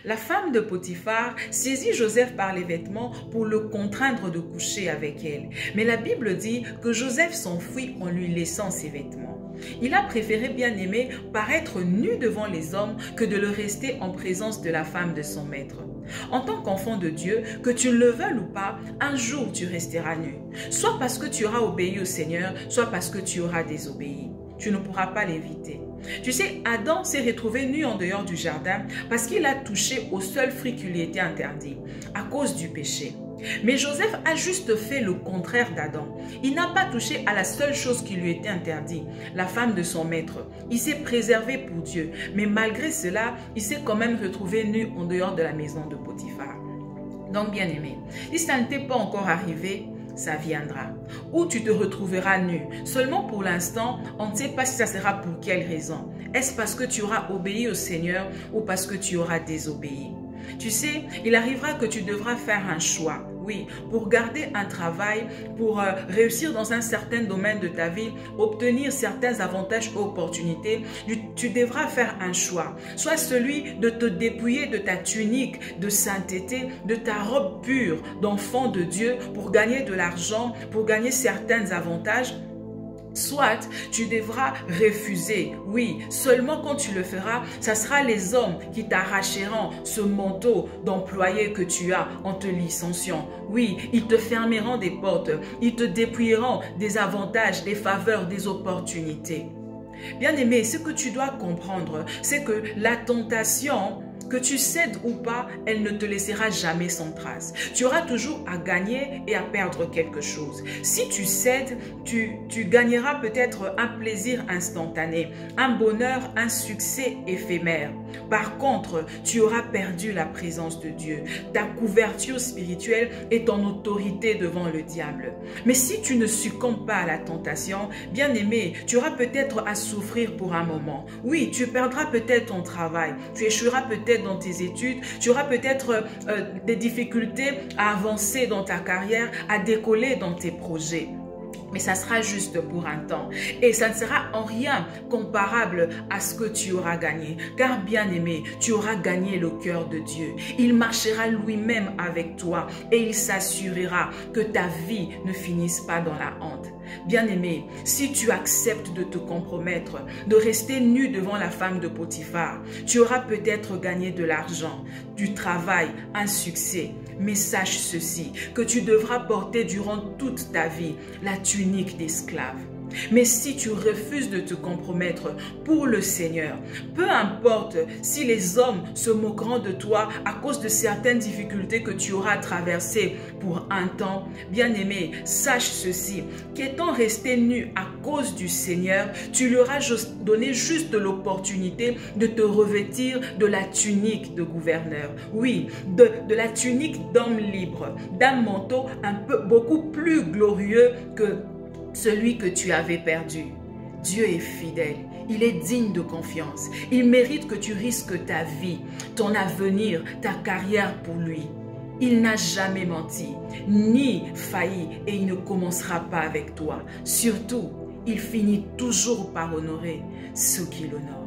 La femme de Potiphar saisit Joseph par les vêtements pour le contraindre de coucher avec elle. Mais la Bible dit que Joseph s'enfuit en lui laissant ses vêtements. Il a préféré, bien aimé, paraître nu devant les hommes que de le rester en présence de la femme de son maître. En tant qu'enfant de Dieu, que tu le veuilles ou pas, un jour tu resteras nu. Soit parce que tu auras obéi au Seigneur, soit parce que tu auras désobéi. Tu ne pourras pas l'éviter. Tu sais, Adam s'est retrouvé nu en dehors du jardin parce qu'il a touché au seul fruit qui lui était interdit, à cause du péché. Mais Joseph a juste fait le contraire d'Adam. Il n'a pas touché à la seule chose qui lui était interdite, la femme de son maître. Il s'est préservé pour Dieu, mais malgré cela, il s'est quand même retrouvé nu en dehors de la maison de Potiphar. Donc, bien aimé, si ça ne t'est pas encore arrivé, ça viendra. Ou tu te retrouveras nu. Seulement pour l'instant, on ne sait pas si ça sera pour quelle raison. Est-ce parce que tu auras obéi au Seigneur ou parce que tu auras désobéi? Tu sais, il arrivera que tu devras faire un choix. Oui, pour garder un travail, pour réussir dans un certain domaine de ta vie, obtenir certains avantages ou opportunités, tu devras faire un choix. Soit celui de te dépouiller de ta tunique de sainteté, de ta robe pure d'enfant de Dieu pour gagner de l'argent, pour gagner certains avantages. Soit tu devras refuser. Oui, seulement quand tu le feras, ça sera les hommes qui t'arracheront ce manteau d'employé que tu as en te licenciant. Oui, ils te fermeront des portes, ils te dépouilleront des avantages, des faveurs, des opportunités. Bien-aimé, ce que tu dois comprendre, c'est que la tentation, que tu cèdes ou pas, elle ne te laissera jamais sans trace. Tu auras toujours à gagner et à perdre quelque chose. Si tu cèdes, tu gagneras peut-être un plaisir instantané, un bonheur, un succès éphémère. Par contre, tu auras perdu la présence de Dieu, ta couverture spirituelle et ton autorité devant le diable. Mais si tu ne succombes pas à la tentation, bien aimé, tu auras peut-être à souffrir pour un moment. Oui, tu perdras peut-être ton travail, tu échoueras peut-être dans tes études, tu auras peut-être des difficultés à avancer dans ta carrière, à décoller dans tes projets. Mais ça sera juste pour un temps. Et ça ne sera en rien comparable à ce que tu auras gagné. Car bien aimé, tu auras gagné le cœur de Dieu. Il marchera lui-même avec toi et il s'assurera que ta vie ne finisse pas dans la honte. Bien-aimé, si tu acceptes de te compromettre, de rester nu devant la femme de Potiphar, tu auras peut-être gagné de l'argent, du travail, un succès. Mais sache ceci, que tu devras porter durant toute ta vie la tunique d'esclave. Mais si tu refuses de te compromettre pour le Seigneur, peu importe si les hommes se moqueront de toi à cause de certaines difficultés que tu auras traversées pour un temps, bien-aimé, sache ceci, qu'étant resté nu à cause du Seigneur, tu lui auras donné juste l'opportunité de te revêtir de la tunique de gouverneur. Oui, de la tunique d'homme libre, d'un manteau beaucoup plus glorieux que celui que tu avais perdu. Dieu est fidèle, il est digne de confiance. Il mérite que tu risques ta vie, ton avenir, ta carrière pour lui. Il n'a jamais menti, ni failli et il ne commencera pas avec toi. Surtout, il finit toujours par honorer ceux qui l'honorent.